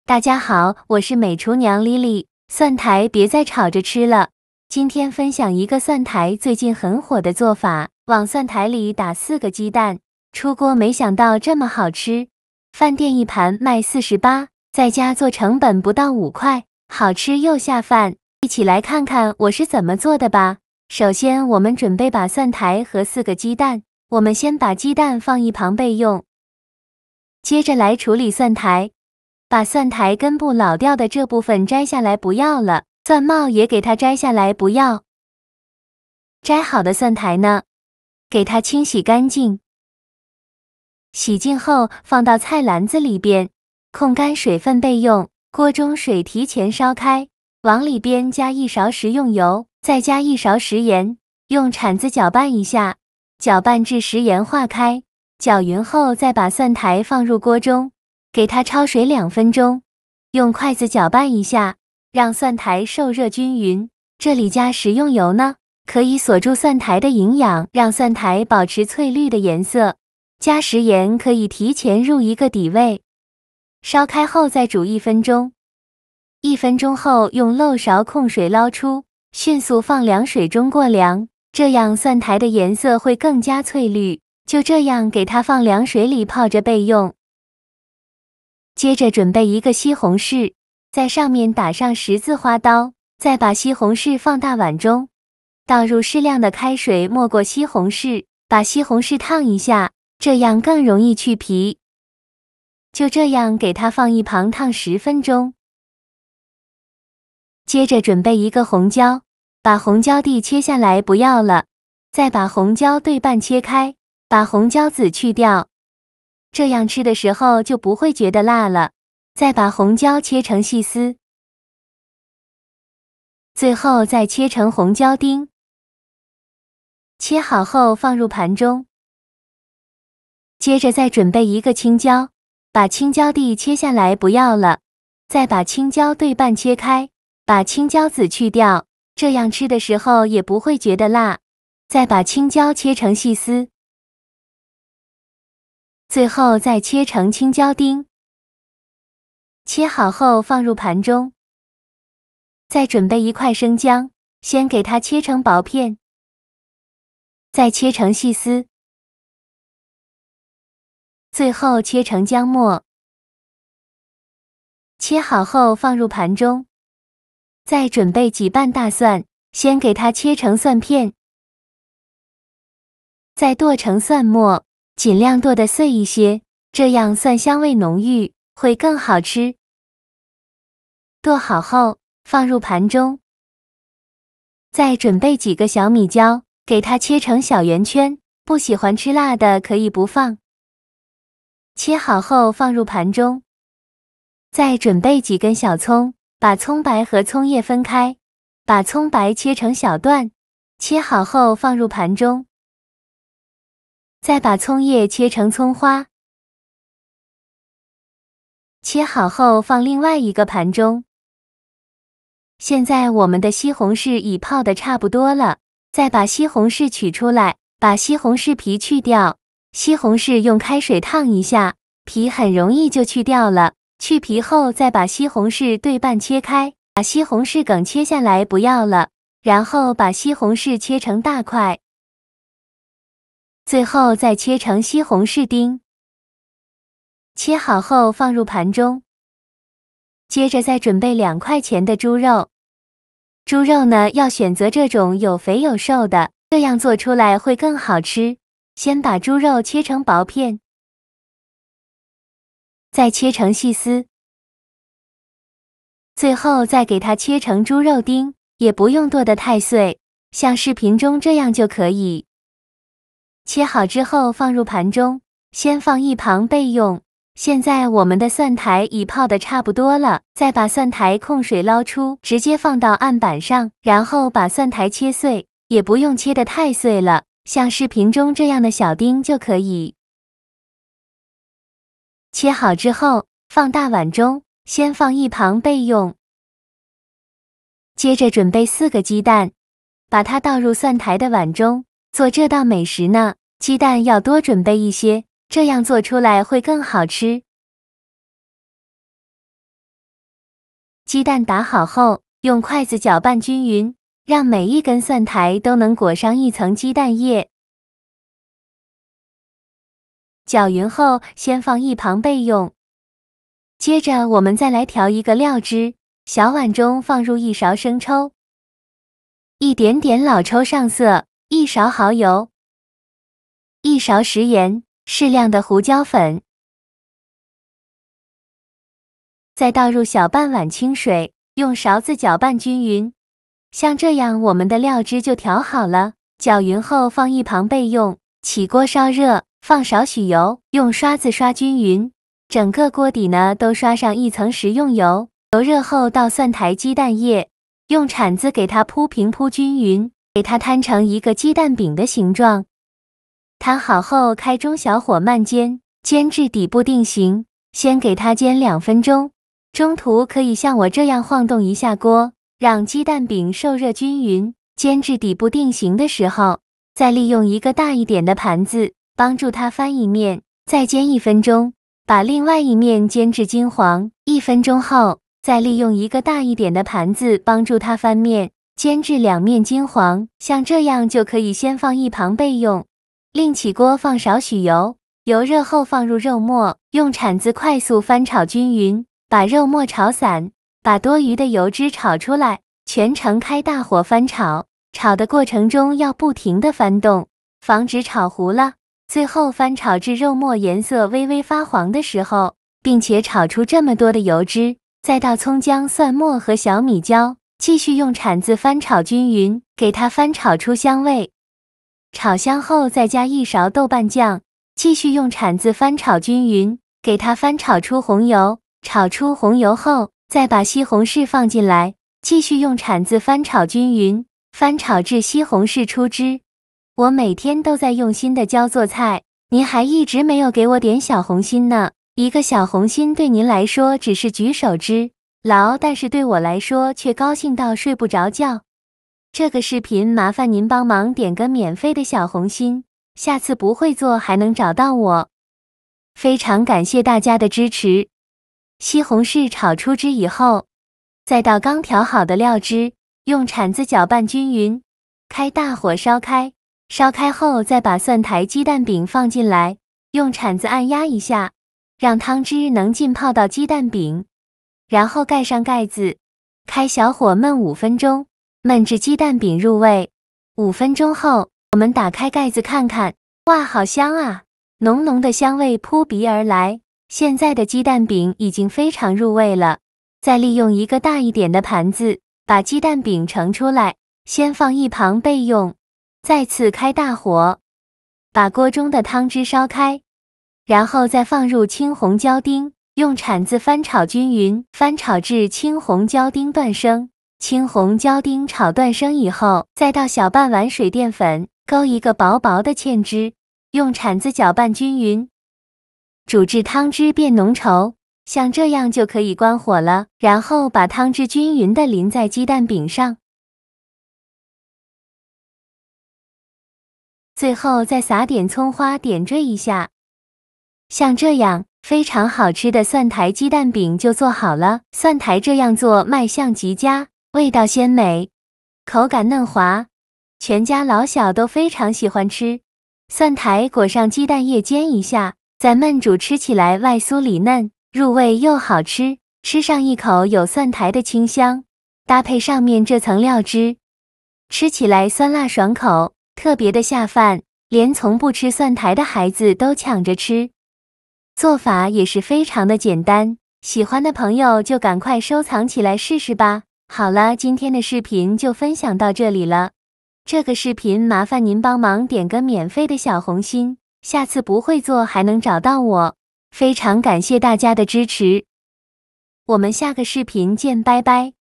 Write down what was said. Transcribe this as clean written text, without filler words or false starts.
大家好，我是美厨娘 Lily。蒜苔别再炒着吃了，今天分享一个蒜苔最近很火的做法，往蒜苔里打4个鸡蛋，出锅没想到这么好吃。饭店一盘卖48，在家做成本不到5块，好吃又下饭。一起来看看我是怎么做的吧。首先我们准备把蒜苔和4个鸡蛋，我们先把鸡蛋放一旁备用。接着来处理蒜苔。把蒜苔根部老掉的这部分摘下来不要了，蒜帽也给它摘下来不要。摘好的蒜苔呢，给它清洗干净。洗净后放到菜篮子里边，控干水分备用。锅中水提前烧开，往里边加1勺食用油，再加1勺食盐，用铲子搅拌一下，搅拌至食盐化开。搅匀后再把蒜苔放入锅中。给它焯水2分钟，用筷子搅拌一下，让蒜苔受热均匀。这里加食用油呢，可以锁住蒜苔的营养，让蒜苔保持翠绿的颜色。加食盐可以提前入一个底味。烧开后再煮1分钟，1分钟后用漏勺控水捞出，迅速放凉水中过凉，这样蒜苔的颜色会更加翠绿。就这样给它放凉水里泡着备用。接着准备一个西红柿，在上面打上十字花刀，再把西红柿放大碗中，倒入适量的开水没过西红柿，把西红柿烫一下，这样更容易去皮。就这样给它放一旁烫10分钟。接着准备一个红椒，把红椒蒂切下来不要了，再把红椒对半切开，把红椒籽去掉。这样吃的时候就不会觉得辣了。再把红椒切成细丝，最后再切成红椒丁。切好后放入盘中。接着再准备一个青椒，把青椒蒂切下来不要了，再把青椒对半切开，把青椒籽去掉，这样吃的时候也不会觉得辣。再把青椒切成细丝。最后再切成青椒丁，切好后放入盘中。再准备1块生姜，先给它切成薄片，再切成细丝，最后切成姜末。切好后放入盘中。再准备几瓣大蒜，先给它切成蒜片，再剁成蒜末。尽量剁得碎一些，这样蒜香味浓郁，会更好吃。剁好后放入盘中。再准备几个小米椒，给它切成小圆圈，不喜欢吃辣的可以不放。切好后放入盘中。再准备几根小葱，把葱白和葱叶分开，把葱白切成小段，切好后放入盘中。再把葱叶切成葱花，切好后放另外一个盘中。现在我们的西红柿已泡得差不多了，再把西红柿取出来，把西红柿皮去掉。西红柿用开水烫一下，皮很容易就去掉了。去皮后再把西红柿对半切开，把西红柿梗切下来不要了，然后把西红柿切成大块。最后再切成西红柿丁，切好后放入盘中。接着再准备2块钱的猪肉，猪肉呢要选择这种有肥有瘦的，这样做出来会更好吃。先把猪肉切成薄片，再切成细丝，最后再给它切成猪肉丁，也不用剁得太碎，像视频中这样就可以。切好之后放入盘中，先放一旁备用。现在我们的蒜苔已泡得差不多了，再把蒜苔控水捞出，直接放到案板上，然后把蒜苔切碎，也不用切得太碎了，像视频中这样的小丁就可以。切好之后放大碗中，先放一旁备用。接着准备4个鸡蛋，把它倒入蒜苔的碗中。做这道美食呢，鸡蛋要多准备一些，这样做出来会更好吃。鸡蛋打好后，用筷子搅拌均匀，让每一根蒜苔都能裹上一层鸡蛋液。搅匀后，先放一旁备用。接着我们再来调一个料汁，小碗中放入1勺生抽，一点点老抽上色，1勺蚝油，1勺食盐，适量的胡椒粉，再倒入小半碗清水，用勺子搅拌均匀。像这样，我们的料汁就调好了。搅匀后放一旁备用。起锅烧热，放少许油，用刷子刷均匀。整个锅底呢都刷上一层食用油。油热后倒蒜苔鸡蛋液，用铲子给它铺平铺均匀，给它摊成一个鸡蛋饼的形状。摊好后开中小火慢煎，煎至底部定型。先给它煎2分钟，中途可以像我这样晃动一下锅，让鸡蛋饼受热均匀。煎至底部定型的时候，再利用一个大一点的盘子帮助它翻一面，再煎1分钟，把另外一面煎至金黄。1分钟后，再利用一个大一点的盘子帮助它翻面，煎至2面金黄。像这样就可以先放一旁备用。另起锅放少许油，油热后放入肉末，用铲子快速翻炒均匀，把肉末炒散，把多余的油脂炒出来，全程开大火翻炒。炒的过程中要不停地翻动，防止炒糊了。最后翻炒至肉末颜色微微发黄的时候，并且炒出这么多的油脂，再倒葱姜蒜末和小米椒，继续用铲子翻炒均匀，给它翻炒出香味。炒香后再加1勺豆瓣酱，继续用铲子翻炒均匀，给它翻炒出红油。炒出红油后，再把西红柿放进来，继续用铲子翻炒均匀，翻炒至西红柿出汁。我每天都在用心的教做菜，您还一直没有给我点小红心呢。一个小红心对您来说只是举手之劳，但是对我来说却高兴到睡不着觉。这个视频麻烦您帮忙点个免费的小红心，下次不会做还能找到我。非常感谢大家的支持。西红柿炒出汁以后，再倒刚调好的料汁，用铲子搅拌均匀，开大火烧开。烧开后再把蒜苔鸡蛋饼放进来，用铲子按压一下，让汤汁能浸泡到鸡蛋饼，然后盖上盖子，开小火焖5分钟，焖至鸡蛋饼入味。5分钟后，我们打开盖子看看，哇，好香啊！浓浓的香味扑鼻而来。现在的鸡蛋饼已经非常入味了。再利用一个大一点的盘子，把鸡蛋饼盛出来，先放一旁备用。再次开大火，把锅中的汤汁烧开，然后再放入青红椒丁，用铲子翻炒均匀，翻炒至青红椒丁断生。青红椒丁炒断生以后，再倒小半碗水淀粉，勾一个薄薄的芡汁，用铲子搅拌均匀，煮至汤汁变浓稠，像这样就可以关火了。然后把汤汁均匀地淋在鸡蛋饼上，最后再撒点葱花点缀一下。像这样，非常好吃的蒜苔鸡蛋饼就做好了。蒜苔这样做卖相极佳，味道鲜美，口感嫩滑，全家老小都非常喜欢吃。蒜苔裹上鸡蛋液煎一下，再焖煮，吃起来外酥里嫩，入味又好吃。吃上一口有蒜苔的清香，搭配上面这层料汁，吃起来酸辣爽口，特别的下饭，连从不吃蒜苔的孩子都抢着吃。做法也是非常的简单，喜欢的朋友就赶快收藏起来试试吧。好了，今天的视频就分享到这里了。这个视频麻烦您帮忙点个免费的小红心，下次不会做还能找到我。非常感谢大家的支持，我们下个视频见，拜拜。